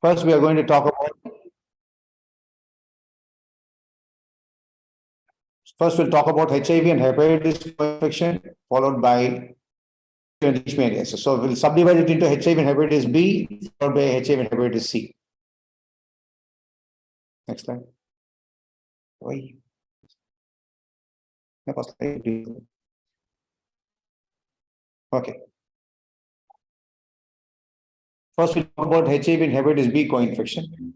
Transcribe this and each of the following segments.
First, we are going to talk about. First, we'll talk about HIV and hepatitis infection, followed by leishmaniasis. So we'll subdivide it into HIV and hepatitis B, followed by HIV and hepatitis C. Next slide. Why? Okay. First, we'll talk about HIV and hepatitis B co-infection.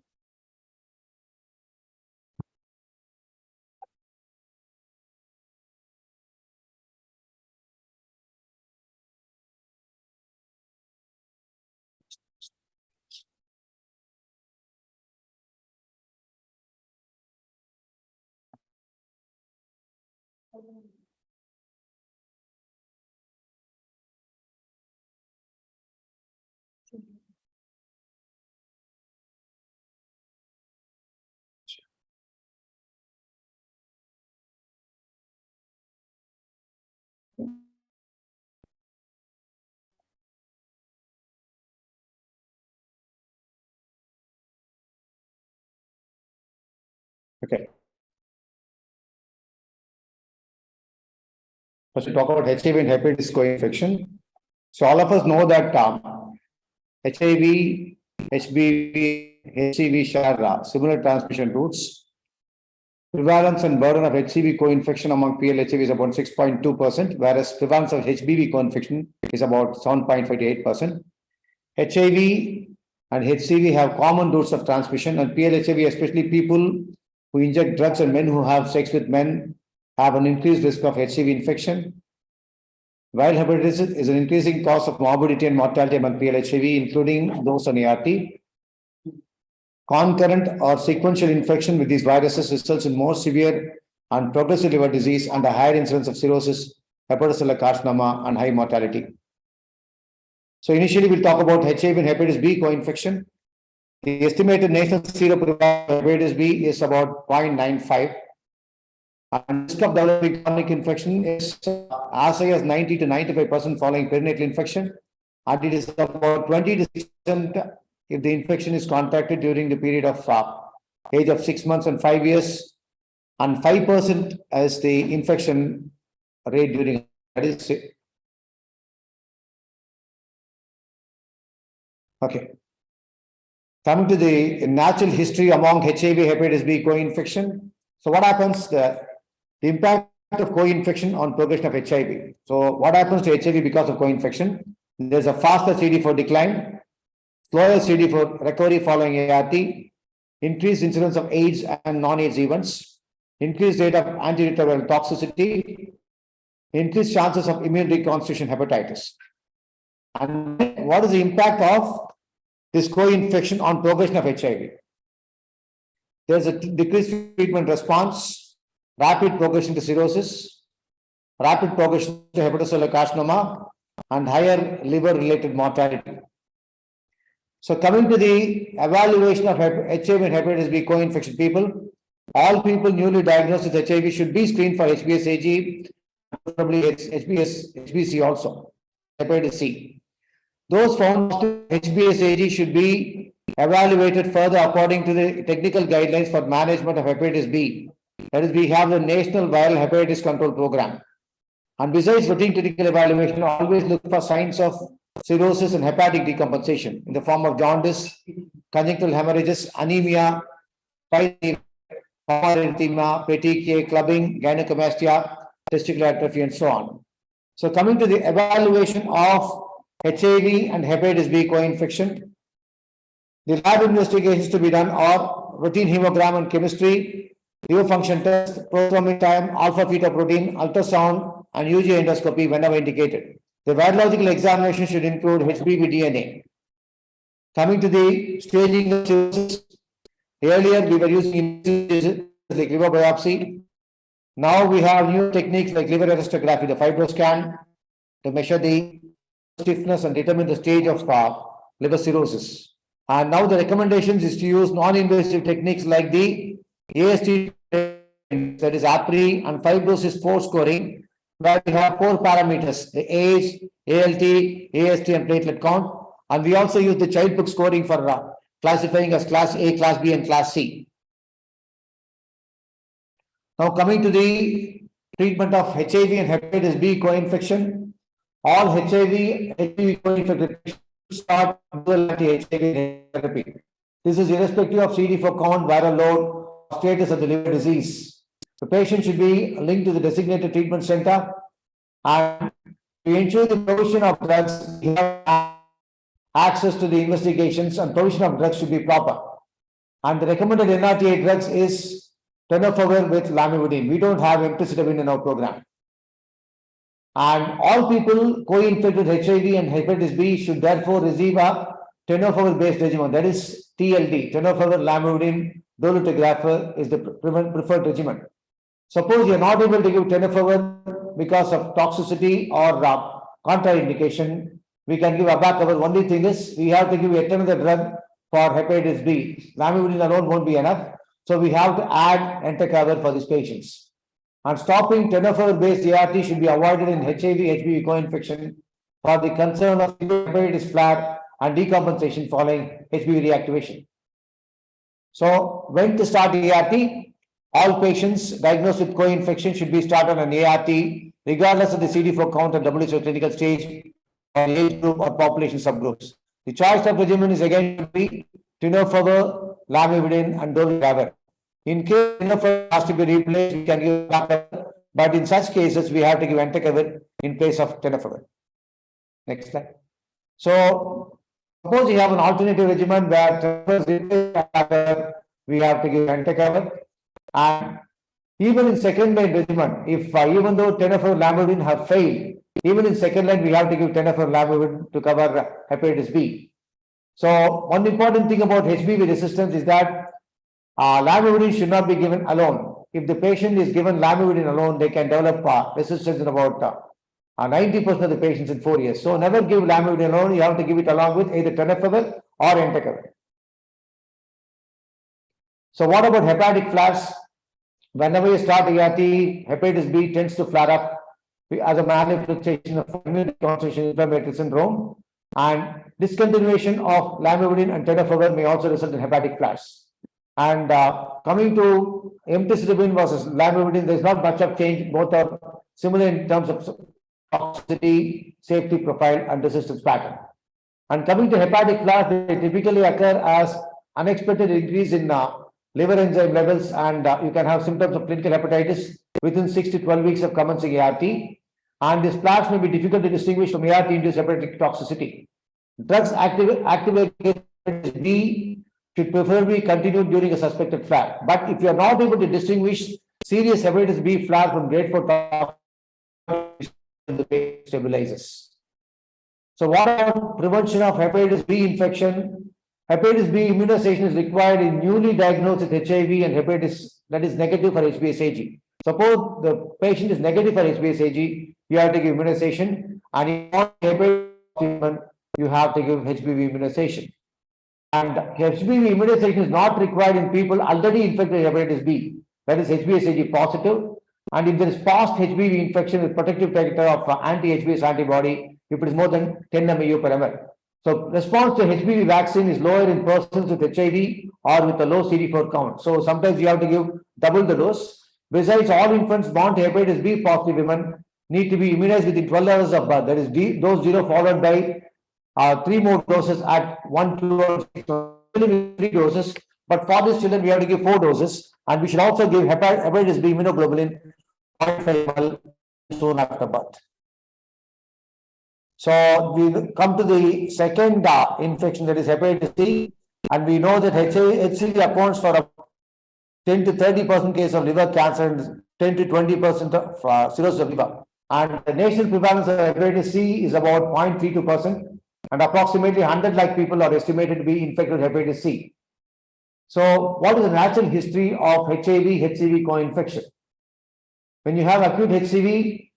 Okay. First, we talk about HIV and hepatitis co-infection. So all of us know that HIV, HBV, HCV share similar transmission routes. Prevalence and burden of HCV co-infection among PLHCV is about 6.2%, whereas prevalence of HBV co-infection is about 7.58%. HIV and HCV have common routes of transmission, and PLHCV, especially people who inject drugs and men who have sex with men, have an increased risk of HCV infection. While hepatitis is an increasing cause of morbidity and mortality among PLHCV, including those on ART. Concurrent or sequential infection with these viruses results in more severe and progressive liver disease and a higher incidence of cirrhosis, hepatocellular carcinoma, and high mortality. So initially, we'll talk about HIV and hepatitis B co-infection. The estimated national seroprevalence of hepatitis B is about 0.95. And risk of developing chronic infection is as high as 90 to 95% following perinatal infection, and it is about 20 to 6% if the infection is contracted during the period of age of 6 months and 5 years, and 5% as the infection rate during. Okay. Coming to the natural history among HIV hepatitis B co-infection. So what happens? The impact of co-infection on progression of HIV. So what happens to HIV because of co-infection? There's a faster CD4 decline, slower CD4 recovery following ART, increased incidence of AIDS and non-AIDS events, increased rate of antiretroviral toxicity, increased chances of immune reconstitution hepatitis. And what is the impact of this co-infection on progression of HIV? There's a decreased treatment response, rapid progression to cirrhosis, rapid progression to hepatocellular carcinoma, and higher liver-related mortality. So coming to the evaluation of HIV and hepatitis B co-infection people, all people newly diagnosed with HIV should be screened for HBsAg, probably HBC also, hepatitis C. Those found with HBsAg should be evaluated further according to the technical guidelines for management of hepatitis B. That is, we have the National Viral Hepatitis Control Program. And besides routine clinical evaluation, always look for signs of cirrhosis and hepatic decompensation in the form of jaundice, conjunctival hemorrhages, anemia, erythema, petechiae, clubbing, gynecomastia, testicular atrophy, and so on. So coming to the evaluation of HIV and hepatitis B co-infection, the lab investigations to be done are routine hemogram and chemistry, liver function test, proteomic time, alpha fetoprotein, ultrasound, and UG endoscopy whenever indicated. The virological examination should include HBV DNA. Coming to the staging of cirrhosis, earlier we were using like liver biopsy. Now we have new techniques like liver elastography, the fibroscan, to measure the stiffness and determine the stage of liver cirrhosis. And now the recommendations is to use non-invasive techniques like the AST, that is APRI, and fibrosis 4 scoring, where we have 4 parameters: the age, ALT, AST, and platelet count. And we also use the child book scoring for classifying as class A, class B, and class C. Now coming to the treatment of HIV and hepatitis B co-infection, all HIV co-infected patients start dual anti-HIV therapy. This is irrespective of CD4 count, viral load, or status of the liver disease. The patient should be linked to the designated treatment center, and to ensure the provision of drugs, we have access to the investigations, and provision of drugs should be proper. And the recommended NRTA drugs is tenofovir with lamivudine. We don't have emtricitabine in our program. And all people co-infected with HIV and hepatitis B should therefore receive a tenofovir based regimen, that is TLD, tenofovir lamivudine dolutegravir is the preferred regimen. Suppose you are not able to give tenofovir because of toxicity or contraindication, we can give abacavir. Only thing is we have to give yet another drug for hepatitis B. Lamivudine alone won't be enough, so we have to add entecavir for these patients. And stopping tenofovir based ART should be avoided in HIV HBV co-infection for the concern of hepatitis flare and decompensation following HBV reactivation. So when to start ART? All patients diagnosed with co-infection should be started on ART regardless of the CD4 count and WHO clinical stage or age group or population subgroups. The choice of regimen is again to be tenofovir, lamivudine, and dolutegravir. In case tenofovir has to be replaced, we can give abacavir, but in such cases, we have to give entecavir in place of tenofovir. Next slide. So, suppose you have an alternative regimen where tenofovir is replaced, we have to give entecavir. And even in second line regimen, if even though tenofovir lamivudine have failed, even in second line, we have to give tenofovir lamivudine to cover hepatitis B. So, one important thing about HBV resistance is that lamivudine should not be given alone. If the patient is given lamivudine alone, they can develop resistance in about 90% of the patients in 4 years. So, never give lamivudine alone. You have to give it along with either tenofovir or entecavir. So, what about hepatic flares? Whenever you start ART, hepatitis B tends to flare up as a manifestation of immune constitution inflammatory syndrome, and discontinuation of lamivudine and tenofovir may also result in hepatic flares. And coming to emtricitabine versus lamivudine, there is not much of change. Both are similar in terms of toxicity, safety profile, and resistance pattern. And coming to hepatic flares, they typically occur as unexpected increase in liver enzyme levels, and you can have symptoms of clinical hepatitis within 6 to 12 weeks of commencing ART. And these flares may be difficult to distinguish from ART-induced hepatic toxicity. Drugs activate B should preferably continue during a suspected flare. But if you are not able to distinguish serious hepatitis B flare from grade 4 toxicity, the patient stabilizes. So what about prevention of hepatitis B infection? Hepatitis B immunization is required in newly diagnosed with HIV and hepatitis that is negative for HBsAg. Suppose the patient is negative for HBsAg, you have to give immunization, and if you want hepatitis treatment, you have to give HBV immunization. And HBV immunization is not required in people already infected with hepatitis B, that is HBsAg positive. And if there is past HBV infection with protective titer of anti-HBs antibody, if it is more than 10 MAU per ml. So response to HBV vaccine is lower in persons with HIV or with a low CD4 count. So sometimes you have to give double the dose. Besides, all infants born to hepatitis B positive women need to be immunized within 12 hours of birth. That is dose 0 followed by 3 more doses at 1, 2, 3 doses. But for these children, we have to give 4 doses. And we should also give hepatitis B immunoglobulin 0.5 ml soon after birth. So we come to the second infection, that is hepatitis C, and we know that HCV accounts for 10 to 30% case of liver cancer and 10 to 20% of cirrhosis of liver. And the national prevalence of hepatitis C is about 0.32%, and approximately 100 lakh people are estimated to be infected with hepatitis C. So what is the natural history of HIV-HCV co-infection? When you have acute HCV,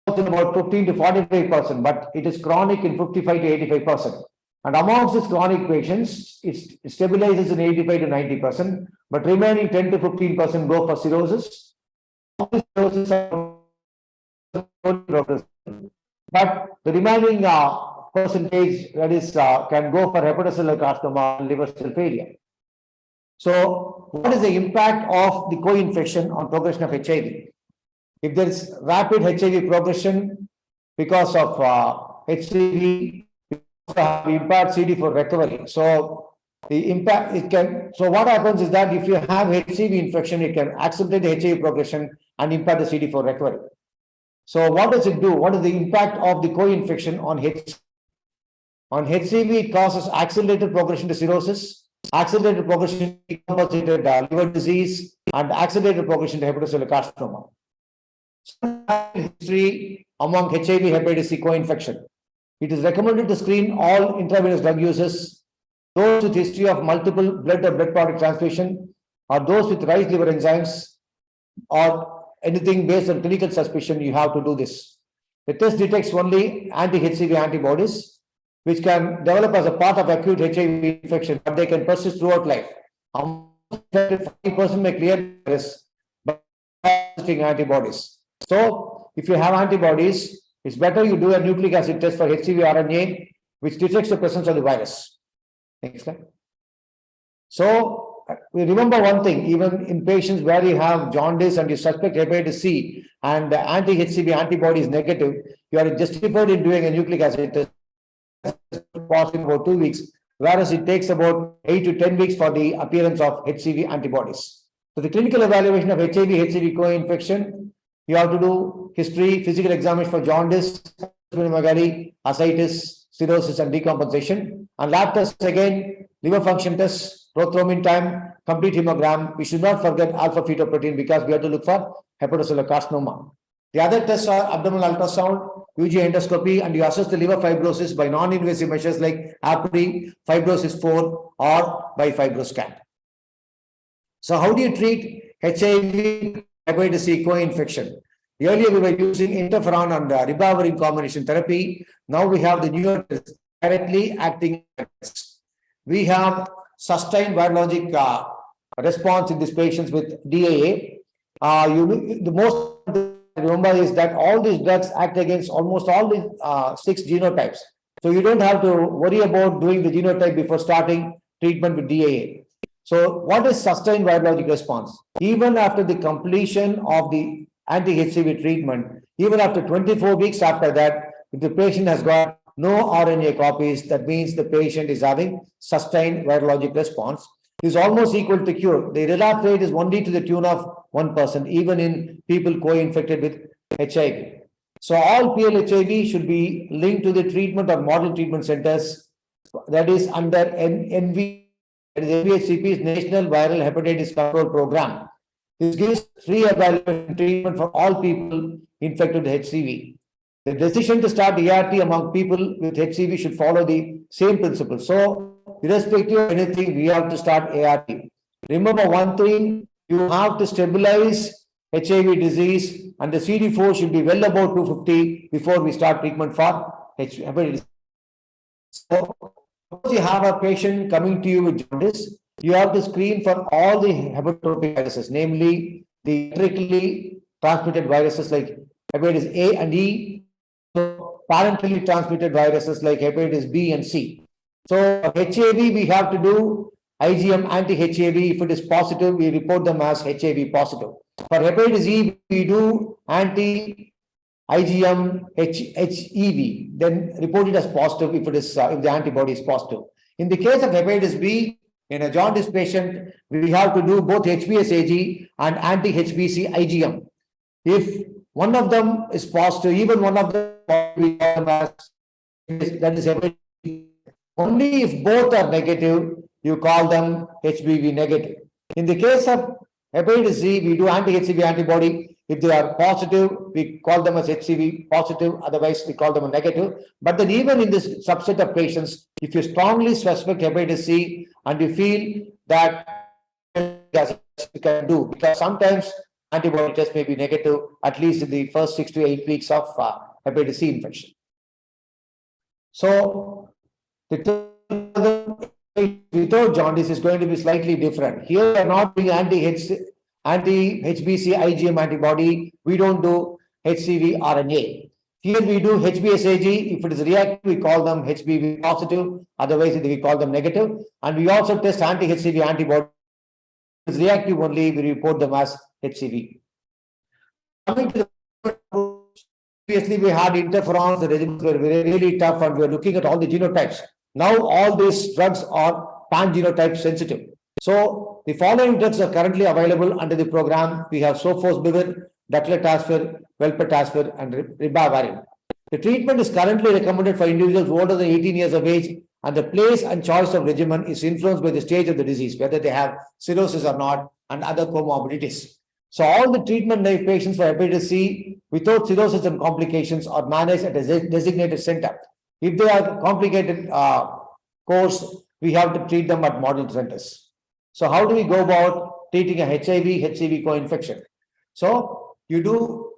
in about 15 to 45%, but it is chronic in 55 to 85%. And amongst these chronic patients, it stabilizes in 85 to 90%, but remaining 10 to 15% go for cirrhosis. But the remaining percentage that is can go for hepatocellular carcinoma and liver cell failure. So, what is the impact of the co-infection on progression of HIV? If there is rapid HIV progression because of HCV, impaired CD4 recovery. So the impact it can. So what happens is that if you have HCV infection, it can accelerate the HIV progression and impact the CD4 recovery. So what does it do? What is the impact of the co-infection on HCV? On HCV, it causes accelerated progression to cirrhosis, accelerated progression to decompensated liver disease, and accelerated progression to hepatocellular carcinoma. History among HIV hepatitis C co-infection. It is recommended to screen all intravenous drug users, those with history of multiple blood or blood product transfusion, or those with raised liver enzymes, or anything based on clinical suspicion. You have to do this. The test detects only anti-HCV antibodies, which can develop as a part of acute HIV infection, but they can persist throughout life. 50% may clear this by testing antibodies. So, if you have antibodies, it's better you do a nucleic acid test for HCV RNA, which detects the presence of the virus. Next slide. So, we remember one thing, even in patients where you have jaundice and you suspect hepatitis C and the anti-HCV antibody is negative, you are justified in doing a nucleic acid test for about 2 weeks, whereas it takes about 8 to 10 weeks for the appearance of HCV antibodies. So, the clinical evaluation of HIV co-infection, you have to do history, physical examination for jaundice, ascites, cirrhosis, and decompensation. And lab tests again, liver function tests, prothrombin time, complete hemogram. We should not forget alpha fetoprotein because we have to look for hepatocellular carcinoma. The other tests are abdominal ultrasound, UG endoscopy, and you assess the liver fibrosis by non-invasive measures like APRI, fibrosis 4, or by fibroscan. So, how do you treat HIV hepatitis C co-infection? Earlier we were using interferon and ribavirin combination therapy. Now we have the newer directly acting. We have sustained virologic response in these patients with DAA. The most remember is that all these drugs act against almost all the 6 genotypes. So you don't have to worry about doing the genotype before starting treatment with DAA. So what is sustained virologic response? Even after the completion of the anti-HCV treatment, even after 24 weeks after that, if the patient has got no RNA copies, that means the patient is having sustained virologic response, is almost equal to cure. The relapse rate is only to the tune of 1%, even in people co-infected with HIV. So all PLHIV should be linked to the treatment or model treatment centers, that is under NV. NVHCP's National Viral Hepatitis Control Program. This gives free evaluation treatment for all people infected with HCV. The decision to start ART among people with HCV should follow the same principle. So, irrespective of anything, we have to start ART. Remember one thing, you have to stabilize HIV disease, and the CD4 should be well above 250 before we start treatment for hepatitis. So, suppose you have a patient coming to you with jaundice, you have to screen for all the hepatotropic viruses, namely the enterically transmitted viruses like hepatitis A and E, so parentally transmitted viruses like hepatitis B and C. So for HIV, we have to do IgM anti-HIV. If it is positive, we report them as HIV positive. For hepatitis E, we do anti-IgM HEV, then report it as positive if it is if the antibody is positive. In the case of hepatitis B, in a jaundice patient, we have to do both HBsAg and anti-HBc IgM. If one of them is positive, even one of them that is hepatitis. Only if both are negative, you call them HBV negative. In the case of hepatitis C, we do anti-HCV antibody. If they are positive, we call them as HCV positive, otherwise we call them a negative. But then even in this subset of patients, if you strongly suspect hepatitis C and you feel that you can do, because sometimes antibody test may be negative, at least in the first 6 to 8 weeks of hepatitis C infection. So, without jaundice is going to be slightly different. Here we are not doing anti-HBc IgM antibody. We don't do HCV RNA. Here we do HBsAg. If it is reactive, we call them HBV positive. Otherwise, we call them negative. And we also test anti-HCV antibodies. If it is reactive only, we report them as HCV. Coming to the previously, we had interferons. The regimens were really tough, and we are looking at all the genotypes. Now, all these drugs are pan-genotype sensitive. So, the following drugs are currently available under the program. We have sofosbuvir, daclitaspir, velpatasvir, and ribavirin. The treatment is currently recommended for individuals older than 18 years of age, and the place and choice of regimen is influenced by the stage of the disease, whether they have cirrhosis or not, and other comorbidities. So, all the treatment-naive patients for hepatitis C without cirrhosis and complications are managed at a designated center. If they have complicated course, we have to treat them at model centers. So, how do we go about treating a HIV co-infection? So, you do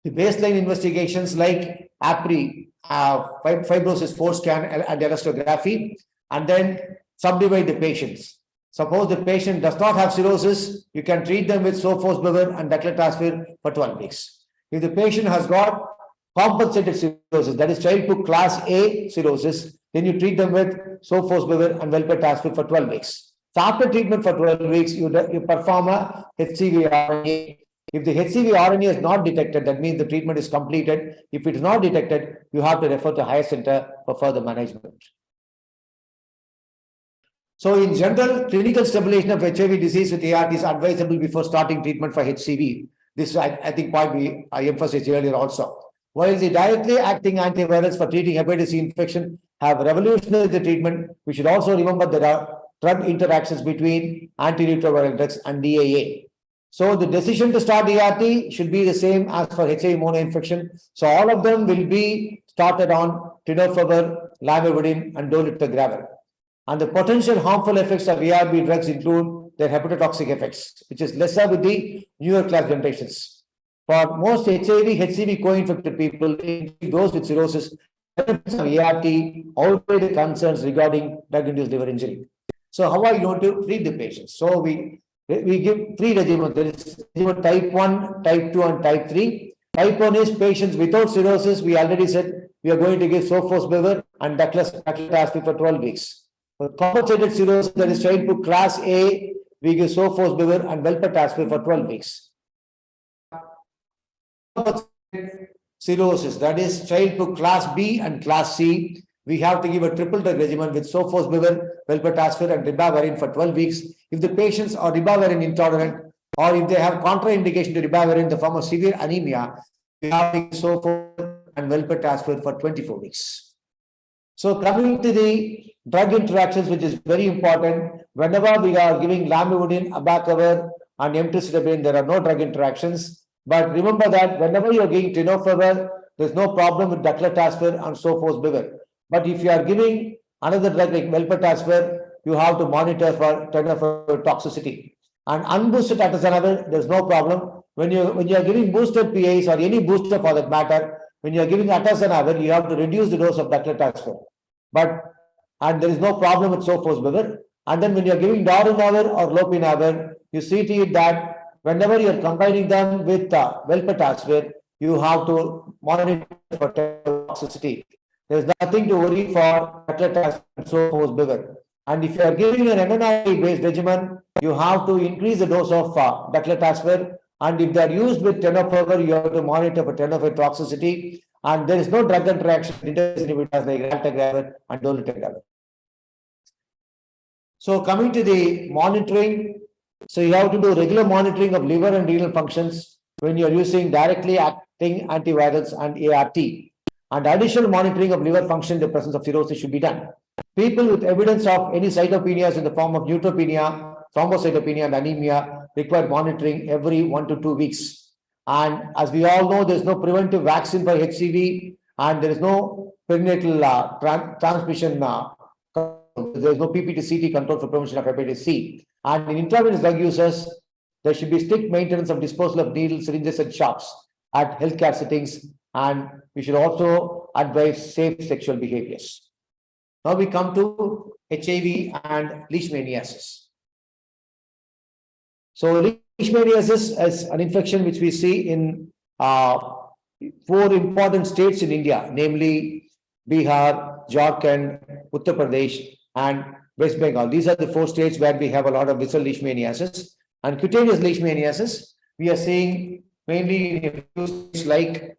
the baseline investigations like APRI, fibrosis force scan and elastography, and then subdivide the patients. Suppose the patient does not have cirrhosis, you can treat them with sofosbuvir and daclitaspir for 12 weeks. If the patient has got compensated cirrhosis, that is childhood class A cirrhosis, then you treat them with sofosbuvir and velpatasvir for 12 weeks. So after treatment for 12 weeks, you perform a HCV RNA. If the HCV RNA is not detected, that means the treatment is completed. If it is not detected, you have to refer to higher center for further management. So in general, clinical stabilization of HIV disease with ART is advisable before starting treatment for HCV. This I think point I emphasized earlier also. While the directly acting antivirals for treating hepatitis C infection have revolutionized the treatment, we should also remember there are drug interactions between antiretroviral drugs and DAA. So the decision to start ART should be the same as for HIV monoinfection. So all of them will be started on tenofovir, lamivudine, and dolutegravir. And the potential harmful effects of ARB drugs include their hepatotoxic effects, which is lesser with the newer class generations. For most HIV, HCV co-infected people, those with cirrhosis, benefits of ART outweigh the concerns regarding drug-induced liver injury. So how are you going to treat the patients? So we give three regimens. There is regimen type 1, type 2, and type 3. Type 1 is patients without cirrhosis. We already said we are going to give sofosbuvir and daclitaspir for 12 weeks. For compensated cirrhosis, that is childhood class A, we give sofosbuvir and velpatasvir for 12 weeks. Cirrhosis, that is childhood class B and class C, we have to give a triple drug regimen with sofosbuvir, velpatasvir, and ribavirin for 12 weeks. If the patients are ribavirin intolerant, or if they have contraindication to ribavirin in the form of severe anemia, we have to give sofosbuvir and velpatasvir for 24 weeks. So coming to the drug interactions, which is very important, whenever we are giving lamivudine, abacavir, and emtricitabine, there are no drug interactions. But remember that whenever you are giving tenofovir, there is no problem with daclitaspir and sofosbuvir. But if you are giving another drug like velpatasvir, you have to monitor for tenofovir toxicity. And unboosted atazanavir, there is no problem. When you are giving boosted PAs or any booster for that matter, when you are giving atazanavir, you have to reduce the dose of daclitaspir. And there is no problem with sofosbuvir. And then when you are giving darunavir or lopinavir, you see to it that whenever you are combining them with velpatasvir, you have to monitor for toxicity. There is nothing to worry for daclitaspir and sofosbuvir. And if you are giving an MNI-based regimen, you have to increase the dose of daclitaspir. And if they are used with tenofovir, you have to monitor for tenofovir toxicity. And there is no drug interaction inhibitors like raltegravir and dolutegravir. So coming to the monitoring, so you have to do regular monitoring of liver and renal functions when you are using directly acting antivirals and ART. And additional monitoring of liver function in the presence of cirrhosis should be done. People with evidence of any cytopenias in the form of neutropenia, thrombocytopenia, and anemia require monitoring every 1 to 2 weeks. And as we all know, there is no preventive vaccine for HCV, and there is no perinatal transmission. There is no PPT-CT control for prevention of hepatitis C. And in intravenous drug users, there should be strict maintenance of disposal of needles, syringes, and shots at healthcare settings. And we should also advise safe sexual behaviors. Now we come to HIV and Leishmaniasis. So Leishmaniasis is an infection which we see in four important states in India, namely Bihar, Jharkhand, Uttar Pradesh, and West Bengal. These are the four states where we have a lot of visceral leishmaniasis. And cutaneous leishmaniasis, we are seeing mainly in a few states like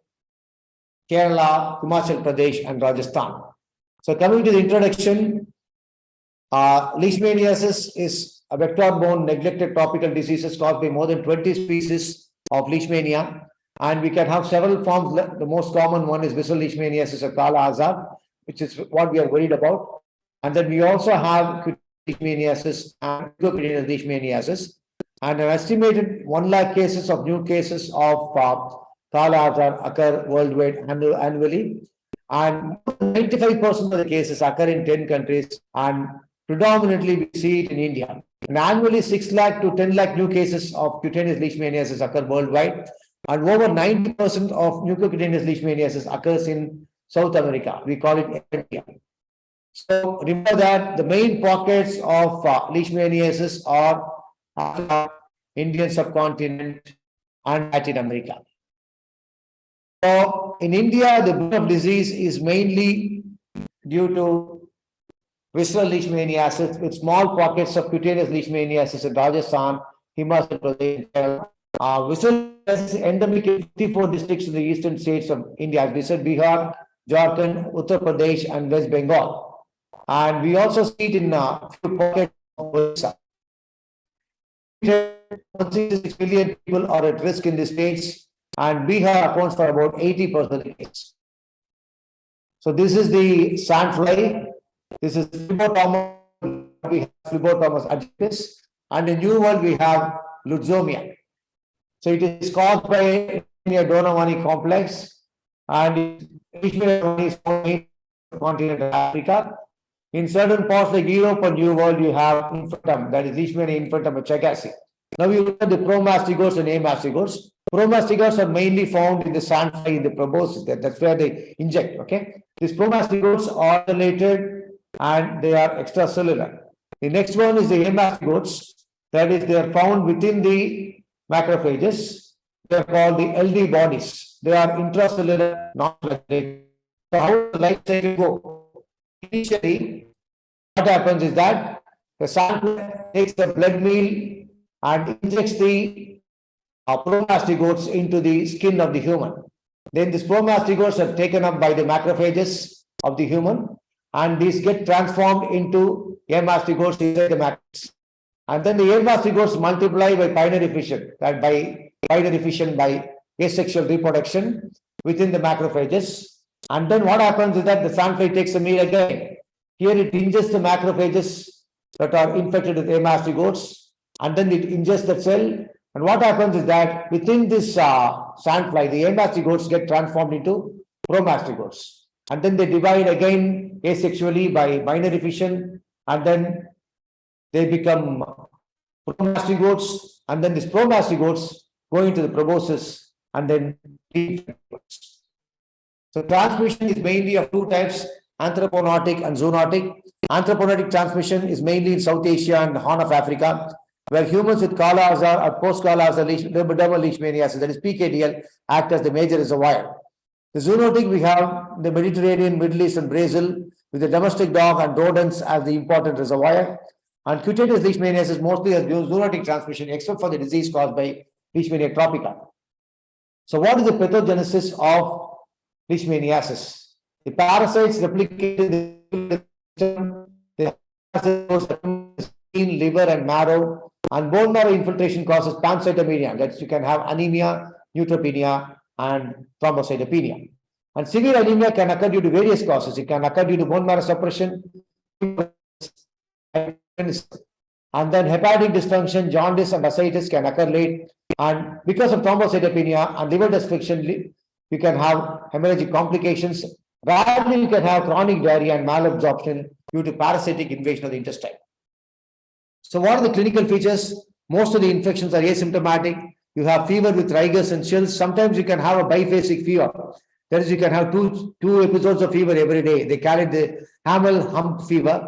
Kerala, Himachal Pradesh, and Rajasthan. So coming to the introduction, leishmaniasis is a vector-borne neglected tropical diseases caused by more than 20 species of leishmania. And we can have several forms. The most common one is visceral leishmaniasis or Kala Azar, which is what we are worried about. And then we also have leishmaniasis and cutaneous leishmaniasis. And an estimated 1 lakh cases of new cases of Kala Azar occur worldwide annually. And 95% of the cases occur in 10 countries, and predominantly we see it in India. And annually 6 lakh to 10 lakh new cases of cutaneous leishmaniasis occur worldwide. And over 90% of mucocutaneous leishmaniasis occurs in South America. We call it India. So remember that the main pockets of leishmaniasis are Indian subcontinent and Latin America. So in India, the burden of disease is mainly due to visceral leishmaniasis with small pockets of cutaneous leishmaniasis in Rajasthan, Himachal Pradesh. Visceral is endemic in 54 districts in the eastern states of India. As we said, Bihar, Jharkhand, Uttar Pradesh, and West Bengal. And we also see it in a few pockets of Odisha. 166 million people are at risk in the states, and Bihar accounts for about 80% of the cases. So this is the sandfly. This is Phlebotomus. We have Phlebotomus agitis, and in New World we have Lutzomia. So it is caused by Donovani complex, and Leishmania is found in the continent of Africa. In certain parts like Europe and New World, you have infantum, that is Leishmania infantum of Chagasi. Now we look at the promastigotes and amastigotes. Promastigotes are mainly found in the sandfly, in the proboscis. That's where they inject. Okay, these promastigotes are related and they are extracellular. The next one is the amastigotes. That is, they are found within the macrophages. They are called the LD bodies. They are intracellular, non-proliferative. So how does the life cycle go? Initially, what happens is that the sample takes the blood meal and injects the promastigotes into the skin of the human. Then these promastigotes are taken up by the macrophages of the human, and these get transformed into amastigotes inside the matrix. And then the amastigotes multiply by binary fission, that by binary fission by asexual reproduction within the macrophages. And then what happens is that the sandfly takes a meal again. Here it ingests the macrophages that are infected with amastigotes, and then it ingests the cell. And what happens is that within this sandfly, the amastigotes get transformed into promastigotes. And then they divide again asexually by binary fission, and then they become promastigotes, and then these promastigotes go into the proboscis and then so transmission is mainly of two types, anthropootic and zoonotic. Anthropootic transmission is mainly in South Asia and the Horn of Africa, where humans with Kala Azar or post-Kala Azar dermal leishmaniasis, that is PKDL, act as the major reservoir. The zoonotic, we have the Mediterranean, Middle East, and Brazil, with the domestic dog and rodents as the important reservoir. And cutaneous leishmaniasis mostly has zoonotic transmission, except for the disease caused by Leishmania tropica. So what is the pathogenesis of leishmaniasis? The parasites replicate in the skin, liver, and marrow, and bone marrow infiltration causes pancytopenia. That you can have anemia, neutropenia, and thrombocytopenia. And severe anemia can occur due to various causes. It can occur due to bone marrow suppression, and then hepatic dysfunction, jaundice, and ascites can occur late. And because of thrombocytopenia and liver dysfunction, you can have hemorrhagic complications. Rarely you can have chronic diarrhea and malabsorption due to parasitic invasion of the intestine. So what are the clinical features? Most of the infections are asymptomatic. You have fever with rigors and chills. Sometimes you can have a biphasic fever. That is, you can have two episodes of fever every day. They call it the camel hump fever.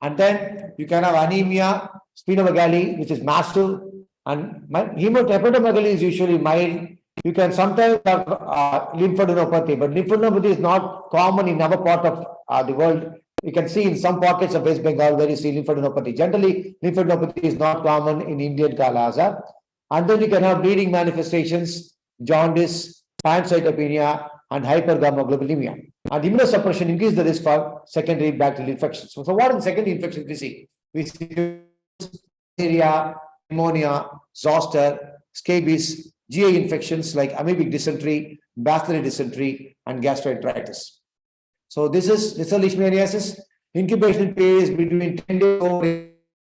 And then you can have anemia, splenomegaly, which is massive. And hepatomegaly is usually mild. You can sometimes have lymphadenopathy, but lymphadenopathy is not common in our part of the world. You can see in some pockets of West Bengal where you see lymphadenopathy. Generally, lymphadenopathy is not common in Indian Kala-Azar. And then you can have bleeding manifestations, jaundice, pancytopenia, and hypergammaglobulinemia. And immunosuppression increases the risk for secondary bacterial infections. So what are the secondary infections we see? We see diarrhea, pneumonia, zoster, scabies, GI infections like amoebic dysentery, bacillary dysentery, and gastroenteritis. So this is leishmaniasis. Incubation period is between 10 days or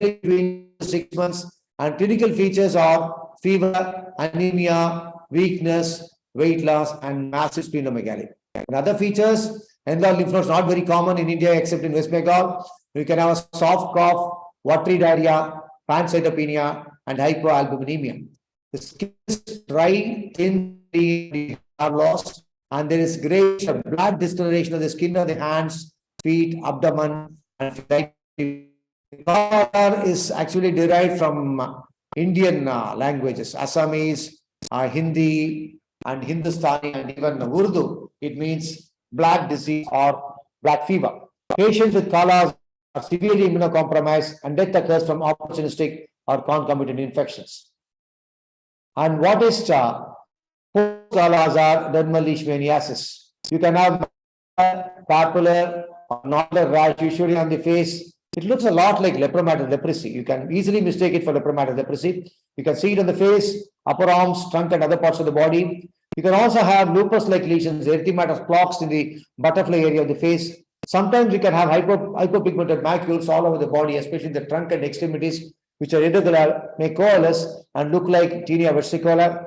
between 6 months, and clinical features are fever, anemia, weakness, weight loss, and massive splenomegaly. And other features, enlarged lymph nodes not very common in India except in West Bengal. You can have a soft cough, watery diarrhea, pancytopenia, and hypoalbuminemia. The skin is dry, thin, are lost, and there is grayish blood discoloration of the skin of the hands, feet, abdomen, and the color is actually derived from Indian languages, Assamese, Hindi, and Hindustani, and even Urdu. It means black disease or black fever. Patients with Kala are severely immunocompromised, and death occurs from opportunistic or concomitant infections. And what is post-Kala-Azar dermal leishmaniasis? You can have papular or nodular rash, usually on the face. It looks a lot like lepromatous leprosy. You can easily mistake it for lepromatous leprosy. You can see it on the face, upper arms, trunk, and other parts of the body. You can also have lupus-like lesions, erythematous plaques in the butterfly area of the face. Sometimes you can have hypopigmented macules all over the body, especially the trunk and extremities, which are irregular, may coalesce and look like tinea versicolor.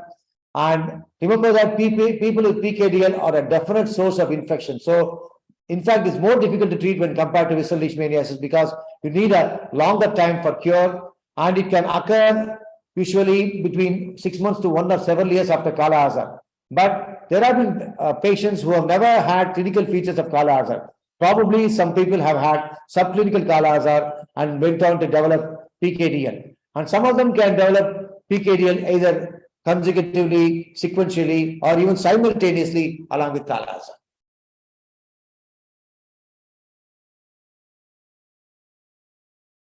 And remember that people with PKDL are a definite source of infection. So, in fact, it's more difficult to treat when compared to visceral leishmaniasis because you need a longer time for cure, and it can occur usually between 6 months to 1 or several years after Kala-Azar. But there have been patients who have never had clinical features of Kala-Azar. Probably some people have had subclinical Kala-Azar and went on to develop PKDL. And some of them can develop PKDL either consecutively, sequentially, or even simultaneously along with Kala-Azar.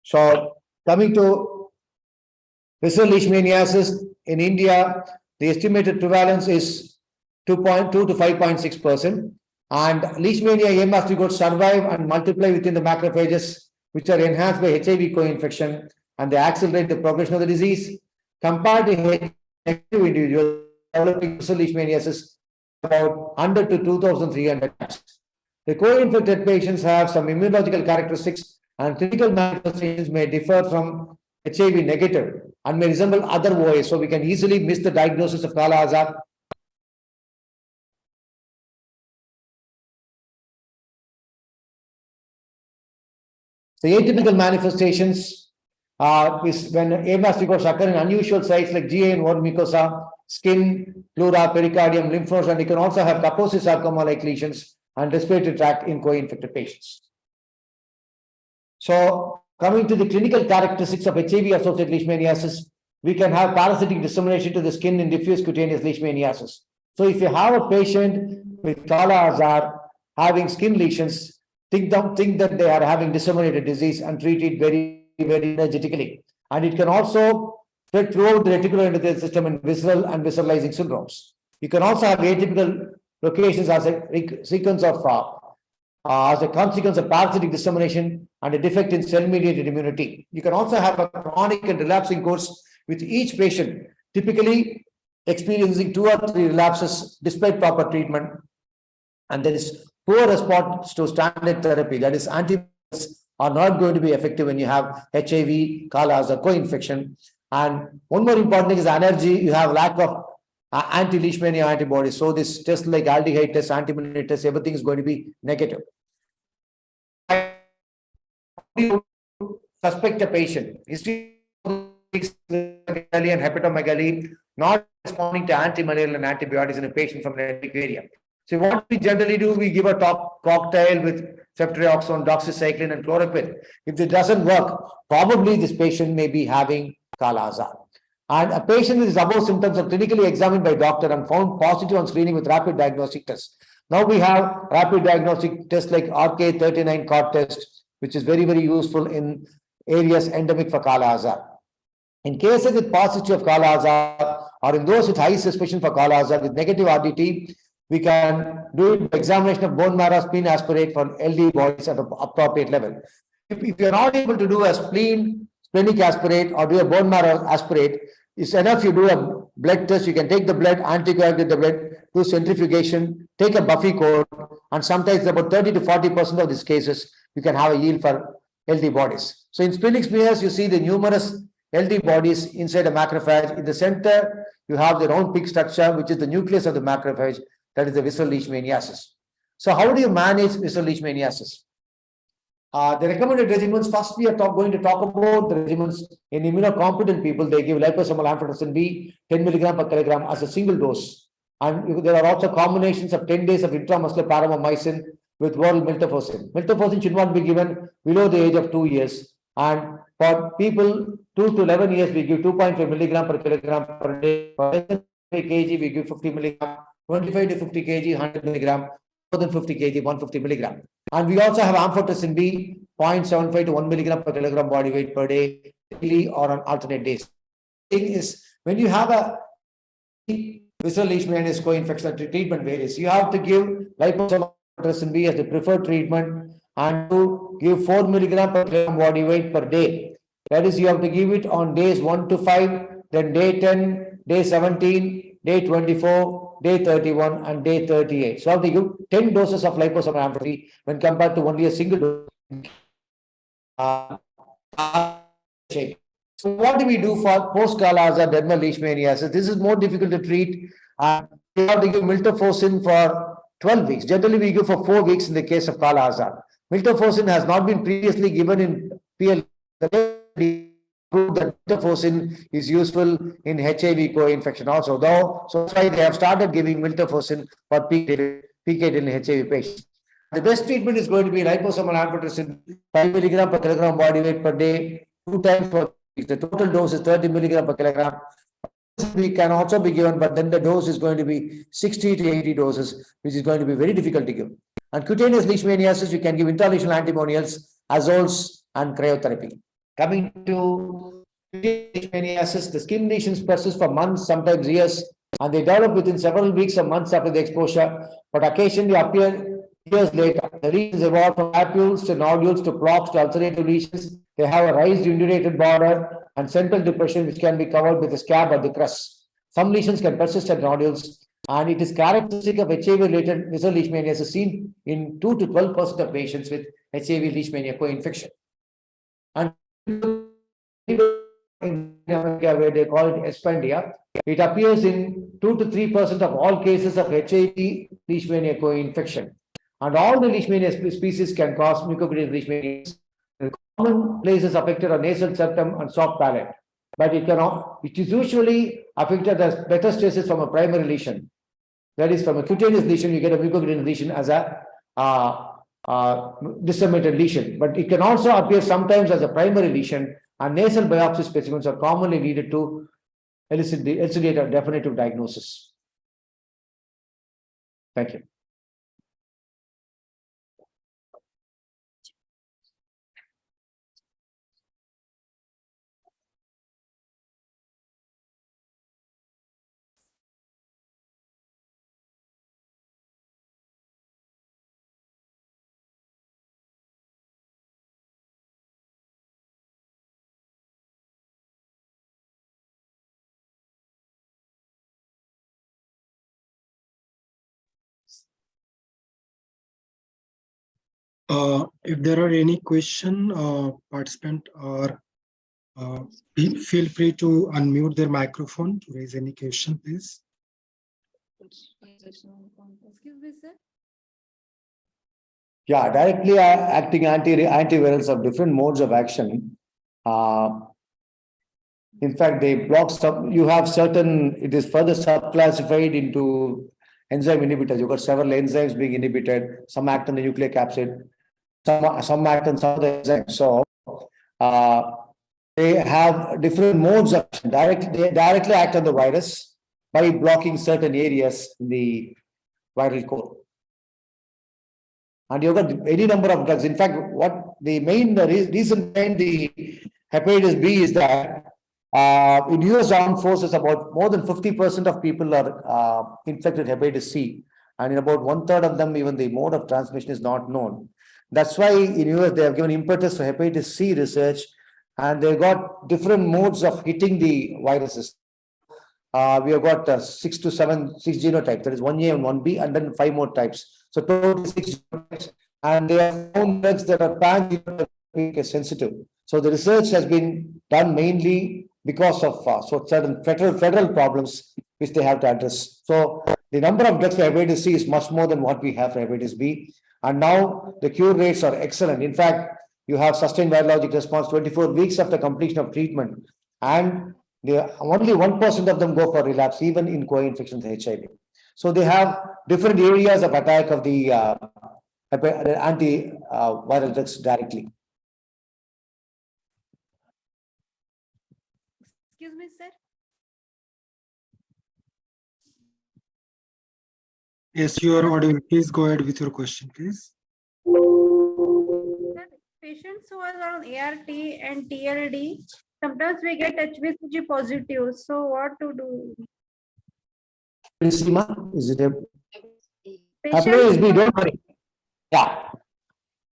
So, coming to visceral leishmaniasis in India, the estimated prevalence is 2.2 to 5.6%. And leishmania aim mastigotes survive and multiply within the macrophages, which are enhanced by HIV co-infection, and they accelerate the progression of the disease. Compared to HIV individuals developing visceral leishmaniasis, about 100 to 2,300 times. The co-infected patients have some immunological characteristics, and clinical manifestations may differ from HIV negative and may resemble other OAs. So we can easily miss the diagnosis of Kala-Azar. The atypical manifestations is when amastigotes occur in unusual sites like GA and word mucosa, skin, pleura, pericardium, lymph nodes, and you can also have Kaposi sarcoma-like lesions and respiratory tract in co-infected patients. So, coming to the clinical characteristics of HIV-associated leishmaniasis, we can have parasitic dissemination to the skin in diffuse cutaneous leishmaniasis. So, if you have a patient with Kala-Azar having skin lesions, think that they are having disseminated disease and treat it very, very energetically. And it can also spread throughout the reticular endothelial system in visceral and visceralizing syndromes. You can also have atypical locations as a sequence of as a consequence of parasitic dissemination and a defect in cell-mediated immunity. You can also have a chronic and relapsing course with each patient, typically experiencing 2 or 3 relapses despite proper treatment. And there is poor response to standard therapy, that is, antibiotics are not going to be effective when you have HIV, Kala-Azar co-infection. And one more important thing is allergy. You have lack of anti-leishmania antibodies. So this test like aldehyde test, antimony test, everything is going to be negative. You suspect a patient history and hepatomegaly, not responding to antimalarial and antibiotics in a patient from an endemic area. So what we generally do, we give a cocktail with ceftriaxone, doxycycline, and chloroquine. If it doesn't work, probably this patient may be having Kala-Azar. And a patient with above symptoms are clinically examined by doctor and found positive on screening with rapid diagnostic tests. Now we have rapid diagnostic tests like RK39 COT test, which is very, very useful in areas endemic for Kala Azar. In cases with positive of Kala Azar or in those with high suspicion for Kala Azar with negative RDT, we can do it by examination of bone marrow spleen aspirate for LD bodies at an appropriate level. If you're not able to do a splenic aspirate or do a bone marrow aspirate, it's enough you do a blood test. You can take the blood, anticoagulate the blood, do centrifugation, take a Buffy code, and sometimes about 30 to 40% of these cases, you can have a yield for LD bodies. So in splenic smears, you see the numerous LD bodies inside a macrophage. In the center, you have their own peak structure, which is the nucleus of the macrophage, that is the visceral leishmaniasis. So how do you manage visceral leishmaniasis? The recommended regimens, first we are going to talk about the regimens in immunocompetent people. They give liposomal amphotericin B 10 milligram per kilogram as a single dose. And there are also combinations of 10 days of intramuscular paramomycin with oral miltefosine. Miltefosine should not be given below the age of 2 years. And for people 2 to 11 years, we give 2.5 milligram per kilogram per day. For 10 kg, we give 50 milligram. 25 to 50 kg, 100 milligram. More than 50 kg, 150 milligram. And we also have amphotericin B, 0.75 to 1 milligram per kilogram body weight per day, daily or on alternate days. The thing is, when you have a visceral leishmaniasis co-infection, treatment varies. You have to give liposomal amphotericin B as the preferred treatment and to give 4 milligram per kilogram body weight per day. That is, you have to give it on days 1 to 5, then day 10, day 17, day 24, day 31 and day 38. So they give 10 doses of liposomal amphotericin when compared to only a single dose. So what do we do for post-Kala Azar dermal leishmaniasis? This is more difficult to treat. We have to give miltefosine for 12 weeks. Generally, we give for 4 weeks in the case of Kala Azar. Miltefosine has not been previously given in PL. Prove that miltefosine is useful in HIV co-infection also, though. So that's why they have started giving miltefosine for PKD in HIV patients. The best treatment is going to be liposomal amphotericin 5 milligram per kilogram body weight per day, 2 times per week. The total dose is 30 milligram per kilogram. We can also be given, but then the dose is going to be 60 to 80 doses, which is going to be very difficult to give. And cutaneous leishmaniasis, we can give intralesional antimonials, azoles, and cryotherapy. Coming to leishmaniasis, the skin lesions persist for months, sometimes years, and they develop within several weeks or months after the exposure, but occasionally appear years later. The lesions evolve from papules to nodules to plaques to ulcerative lesions. They have a raised indurated border and central depression, which can be covered with a scab or the crust. Some lesions can persist as nodules, and it is characteristic of HIV-related visceral leishmaniasis seen in 2 to 12% of patients with HIV leishmania co-infection. And in America, where they call it Espandia, it appears in 2 to 3% of all cases of HIV leishmania co-infection. And all the leishmania species can cause mucocutaneous leishmaniasis. The common places affected are nasal septum and soft palate, but it is usually affected as metastasis from a primary lesion. That is, from a cutaneous lesion, you get a mucocutaneous lesion as a disseminated lesion, but it can also appear sometimes as a primary lesion, and nasal biopsy specimens are commonly needed to elucidate a definitive diagnosis. Thank you. If there are any question, participant or feel free to unmute their microphone to raise any question, please. Yeah, directly acting antivirals have different modes of action. In fact, they block you have certain, it is further subclassified into enzyme inhibitors. You've got several enzymes being inhibited. Some act on the nucleic capsid, some act on some of the enzymes. So They have different modes of action. They directly act on the virus by blocking certain areas in the viral core. And you've got any number of drugs. In fact, what the main reason behind the hepatitis B is that in US armed forces, about more than 50% of people are infected with hepatitis C. And in about 1/3 of them, even the mode of transmission is not known. That's why in US, they have given impetus for hepatitis C research, and they've got different modes of hitting the viruses. We have got 6 genotypes. That is 1A and 1B, and then 5 more types. So total 6 genotypes, and they have found drugs that are pan sensitive. So the research has been done mainly because of certain federal problems which they have to address. So the number of deaths for hepatitis C is much more than what we have for hepatitis B, and now the cure rates are excellent. In fact, you have sustained virologic response 24 weeks after completion of treatment, and only 1% of them go for relapse, even in co-infections with HIV. So they have different areas of attack of the antiviral drugs directly. Excuse me, sir. Yes, you are audible. Please go ahead with your question, please. Sir, patients who are on ART and TLD, sometimes we get HBsAg positive. So what to do? Is it a Patients hepatitis B? Don't worry. Yeah.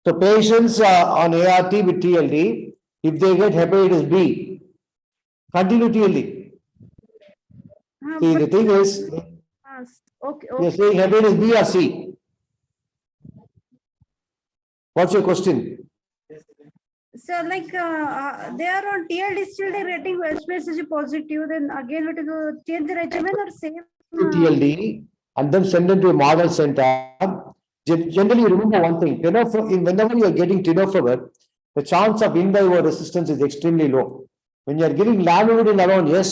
So patients on ART with TLD, if they get hepatitis B, continue TLD. See, the thing is, okay. you're saying hepatitis B or C. What's your question? So like they are on TLD, still they're getting HBsAg positive. Then again, we have to change the regimen or same. TLD and then send them to a model center. Generally, remember one thing: whenever you are getting tenofovir, the chance of in vivo resistance is extremely low. When you are giving lamivudine alone, yes,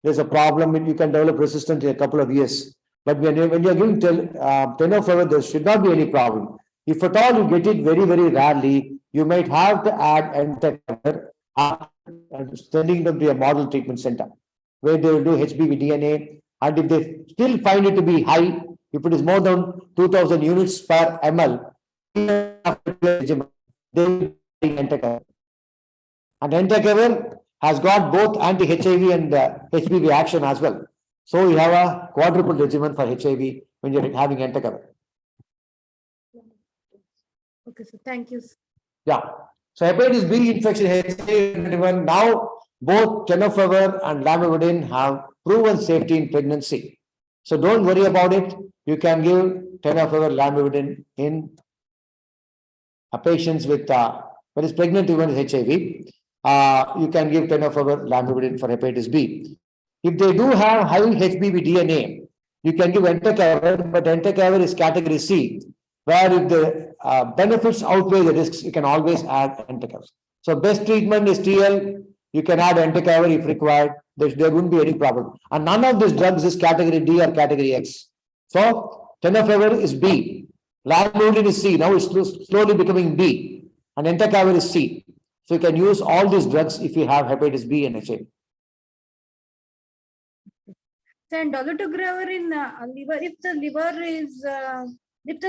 there's a problem. You can develop resistance in a couple of years. But when you are giving tenofovir, there should not be any problem. If at all you get it very, very rarely, you might have to add entecavir and sending them to a model treatment center where they will do HBV DNA. And if they still find it to be high, if it is more than 2000 units per ml, they will entecavir. And entecavir has got both anti-HIV and HBV action as well. So you have a quadruple regimen for HIV when you're having entecavir. Okay, so thank you. Yeah. So hepatitis B infection HIV now both tenofovir and lamivudine have proven safety in pregnancy. So don't worry about it. You can give tenofovir lamivudine in patients with when is pregnant even with HIV. You can give tenofovir lamivudine for hepatitis B. If they do have high HBV DNA, you can give entecavir, but entecavir is category C, where if the benefits outweigh the risks, you can always add entecavir. So best treatment is TL. You can add entecavir if required. There wouldn't be any problem. And none of these drugs is category D or category X. So tenofovir is B. Lamivudine is C. Now it's slowly becoming B. And entecavir is C. So you can use all these drugs if you have hepatitis B and HIV. And dolutegravir in liver, if the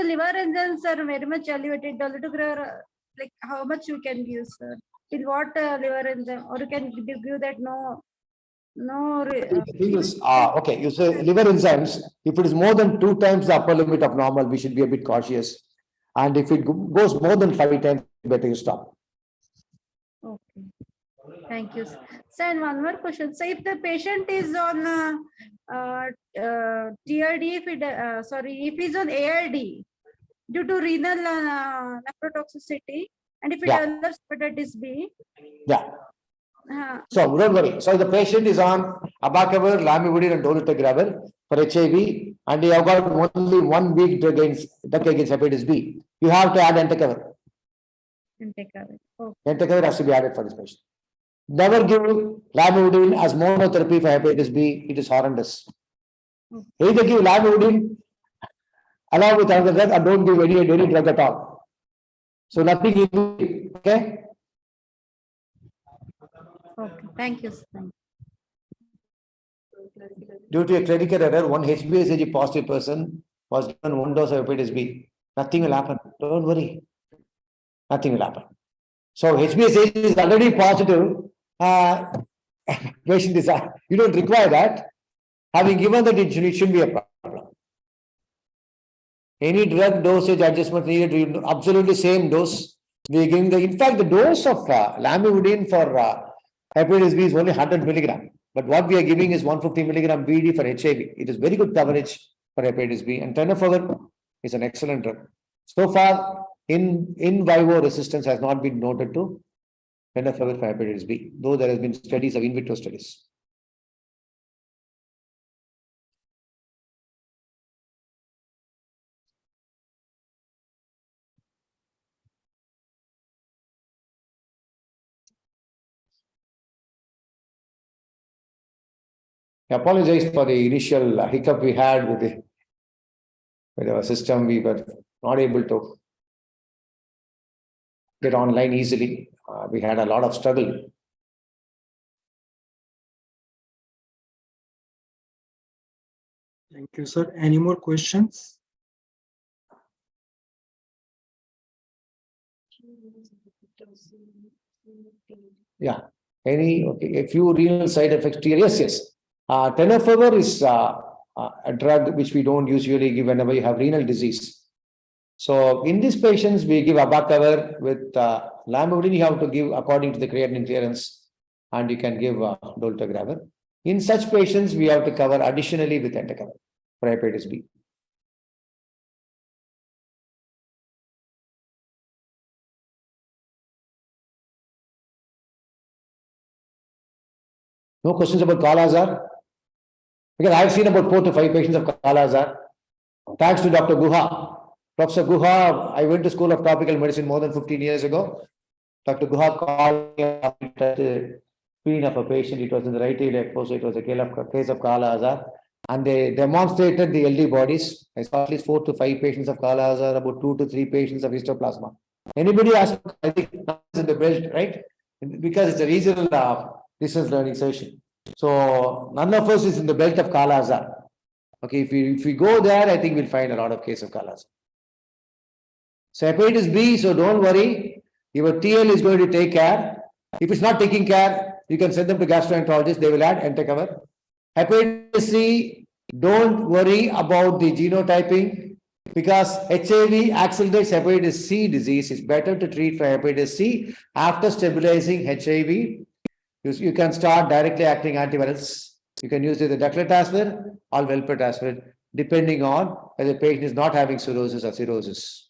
liver enzymes are very much elevated, dolutegravir, like how much you can use, sir? In what liver enzyme, or you can give that okay, you say liver enzymes. If it is more than 2 times the upper limit of normal, we should be a bit cautious. And if it goes more than 5 times, better you stop. Okay. Thank you. Sir, and one more question. So if the patient is on TLD, if he's on ALD due to renal nephrotoxicity, and if it develops hepatitis B. Yeah. So don't worry. So the patient is on abacavir, lamivudine, and dolutegravir for HIV, and they have got only 1 week drug against hepatitis B. You have to add entecavir. Entecavir. Okay. Entecavir has to be added for this patient. Never give lamivudine as monotherapy for hepatitis B. It is horrendous. Either give lamivudine along with another drug, or don't give any drug at all. So nothing. Okay. Okay, thank you. Sir. Due to a clerical error, one HbA1c positive person was given 1 dose of hepatitis B. Nothing will happen. Don't worry. Nothing will happen. So HbA1c is already positive. Patient is, you don't require that. Having given that, it shouldn't be a problem. Any drug dosage adjustment needed, absolutely same dose. We are giving in fact, the dose of lamivudine for hepatitis B is only 100 milligram. But what we are giving is 150 milligram BD for HIV. It is very good coverage for hepatitis B. And tenofovir is an excellent drug. So far, in vivo resistance has not been noted to tenofovir for hepatitis B, though there has been studies of in vitro studies. I apologize for the initial hiccup we had with our system. We were not able to get online easily. We had a lot of struggle. Thank you, sir. Any more questions? Yeah. Okay. A few renal side effects. Yes. Tenofovir is a drug which we don't usually give whenever you have renal disease. So in these patients, we give abacavir with lamivudine. You have to give according to the creatinine clearance, and you can give dolutegravir. In such patients, we have to cover additionally with entecavir for hepatitis B. No questions about Kala-Azar? Because I've seen about 4 to 5 patients of Kala-Azar. Thanks to Dr. Guha. Professor Guha, I went to School of Tropical Medicine more than 15 years ago. Dr. Guha called me after the screen of a patient. It was in the right iliac fossa. It was a case of Kala-Azar. And they demonstrated the LD bodies. I saw at least 4 to 5 patients of Kala-Azar, about 2 to 3 patients of histoplasma. Anybody ask, I think it's in the belt, right? Because it's a regional distance learning session. So none of us is in the belt of Kala-Azar. Okay, if we go there, I think we'll find a lot of cases of Kala-Azar. So hepatitis B, so don't worry. Your TL is going to take care. If it's not taking care, you can send them to gastroenterologist. They will add entecavir. Hepatitis C, don't worry about the genotyping because HIV accelerates hepatitis C disease. It's better to treat for hepatitis C after stabilizing HIV. You can start directly acting antivirals. You can use either daclitaspir or velpatasvir, depending on whether the patient is not having cirrhosis or cirrhosis.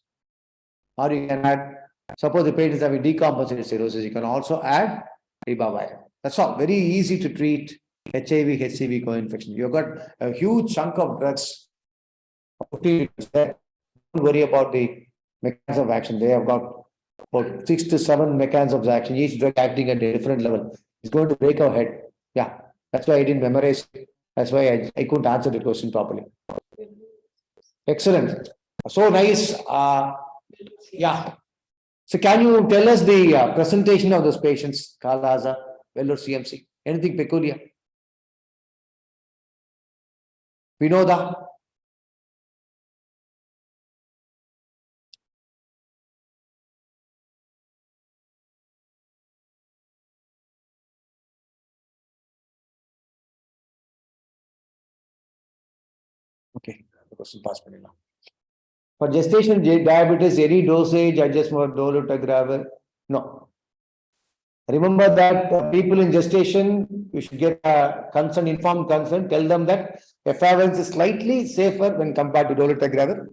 Or you can add, suppose the patient is having decompensated cirrhosis, you can also add ribavirin. That's all. Very easy to treat HIV, HCV co-infection. You've got a huge chunk of drugs. Don't worry about the mechanism of action. They have got about 6 to 7 mechanisms of action, each drug acting at a different level. It's going to break our head. Yeah, that's why I didn't memorize it. That's why I couldn't answer the question properly. Excellent. So nice. Yeah. So can you tell us the presentation of those patients, Kala-Azar, Vellore CMC? Anything peculiar? Vinoda? Okay, the question passed me now. For gestation diabetes, any dosage adjustment for dolutegravir? No. Remember that people in gestation, you should get a consent, informed consent, tell them that efavirenz is slightly safer when compared to dolutegravir.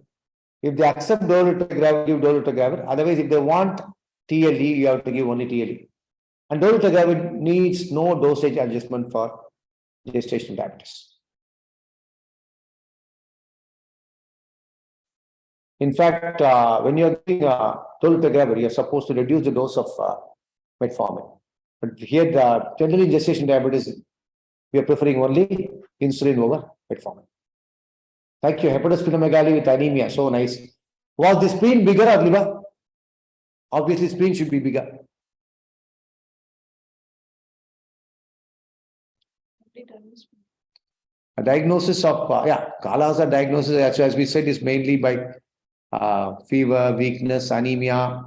If they accept dolutegravir, give dolutegravir. Otherwise, if they want TLE, you have to give only TLE. And dolutegravir needs no dosage adjustment for gestation diabetes. In fact, when you're giving dolutegravir, you're supposed to reduce the dose of metformin. But here, generally in gestation diabetes, we are preferring only insulin over metformin. Thank you. Hepatosplenomegaly with anemia. So nice. Was the spleen bigger or liver? Obviously, spleen should be bigger. A diagnosis of, Kala-Azar diagnosis, as we said, is mainly by fever, weakness, anemia.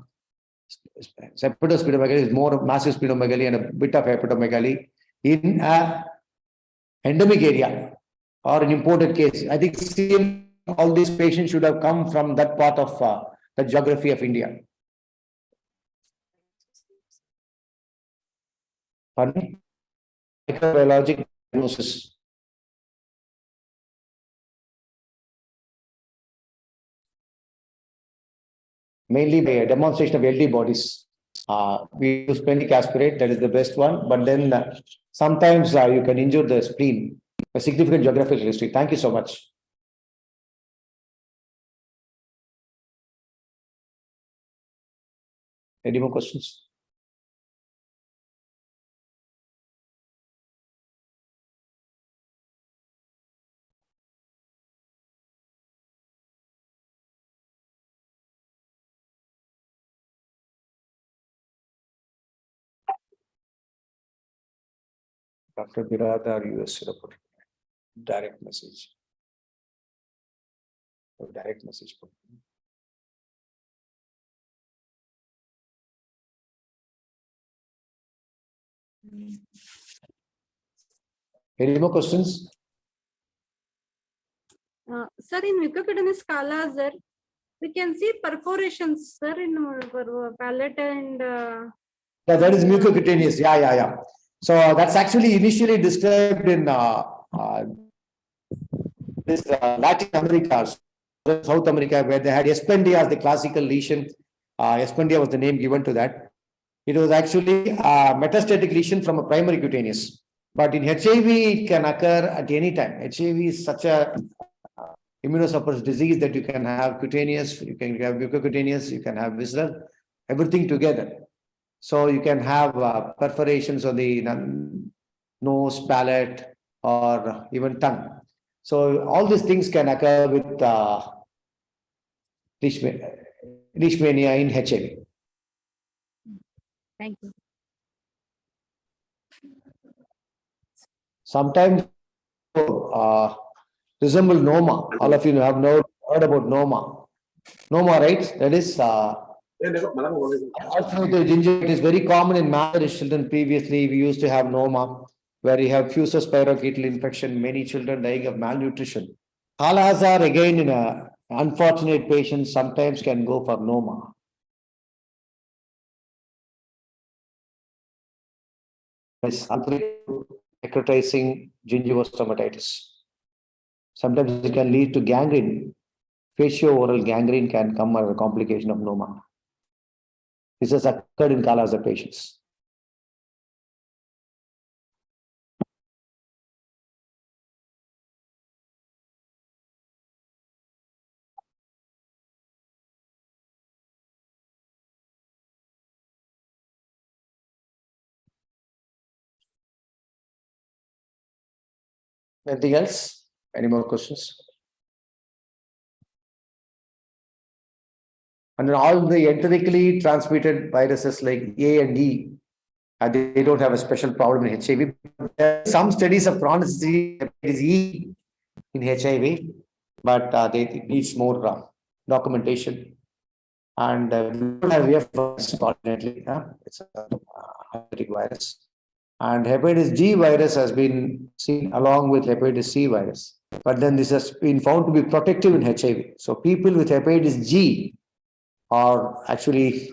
Hepatosplenomegaly is more of massive splenomegaly and a bit of hepatomegaly in a endemic area or an imported case. I think all these patients should have come from that part of the geography of India. Pardon me? Microbiologic diagnosis. Mainly by a demonstration of LD bodies. We use splenic aspirate, that is the best one, but then sometimes you can injure the spleen, a significant geographical history. Thank you so much. Any more questions? Dr. Biradar, US report. Direct message. Direct message. Any more questions? Sir, in mucocutaneous Kala-Azar, we can see perforations, sir, in our palate and. Yeah, that is mucocutaneous. Yeah. So that's actually initially described in this Latin America, South America, where they had Espendia as the classical lesion. Espendia was the name given to that. It was actually a metastatic lesion from a primary cutaneous. But in HIV, it can occur at any time. HIV is such a immunosuppressed disease that you can have cutaneous, you can have mucocutaneous, you can have visceral, everything together. So you can have perforations on the nose, palate, or even tongue. So all these things can occur with leishmania in HIV. Thank you. Sometimes resemble Noma. All of you have heard about Noma. Noma, right? That is the gingivitis is very common in malnourished children. Previously, we used to have Noma, where you have fusous spirochetal infection, many children dying of malnutrition. Kala-Azar, again, in a unfortunate patient, sometimes can go for Noma. It's necrotizing gingivostomatitis. Sometimes it can lead to gangrene. Facio-oral gangrene can come as a complication of Noma. This has occurred in Kala-Azar patients. Anything else? Any more questions? And then all the enterically transmitted viruses like A and E, they don't have a special problem in HIV. There are some studies of chronic hepatitis E in HIV, but they needs more documentation. And we don't have VF virus, unfortunately. It's a hepatic virus. And hepatitis G virus has been seen along with hepatitis C virus. But then this has been found to be protective in HIV. So people with hepatitis G are actually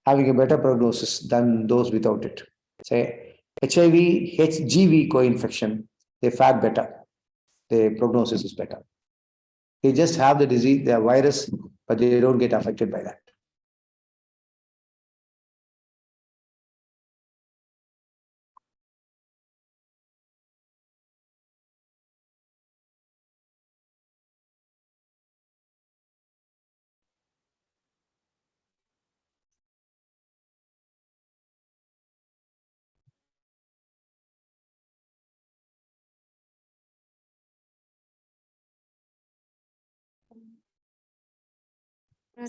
having a better prognosis than those without it. Say HIV, HGV co-infection, they fare better. Their prognosis is better. They just have the disease, the virus, but they don't get affected by that.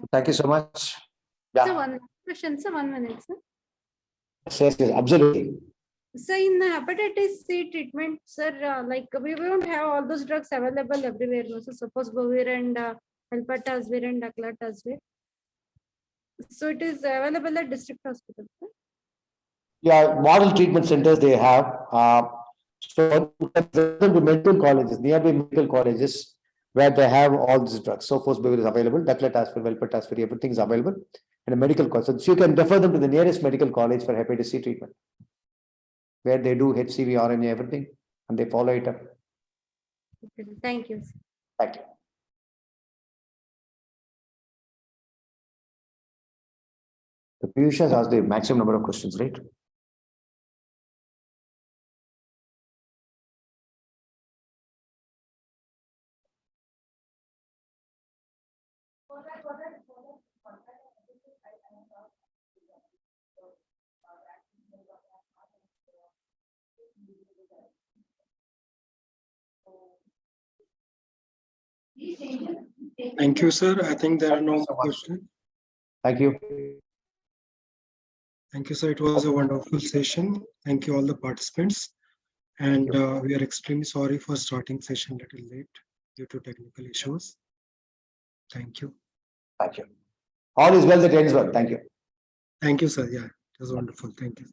Thank you so much. So Yeah. one question, sir, 1 minute, sir. Yes, absolutely. So in the hepatitis C treatment, sir, like we won't have all those drugs available everywhere. No? So suppose Govir and Helpatasvir and Aclatasvir. So it is available at district hospital. Sir? Yeah, model treatment centers they have. So you can refer them to medical colleges, nearby medical colleges, where they have all these drugs. So Sofosbuvir is available, Daclatasphere, Velpatasvir, everything is available in a medical college. So you can refer them to the nearest medical college for hepatitis C treatment, where they do HCV, RNA, everything, and they follow it up. Okay, thank you. Sir. Thank you. The Piyush has asked the maximum number of questions, right? Thank you, sir. I think there are no more questions. Thank you. Thank you, sir. It was a wonderful session. Thank you all the participants. And we are extremely sorry for starting session a little late due to technical issues. Thank you. Thank you. All is well that ends well. Thank you. Thank you, sir. Yeah, it was wonderful. Thank you.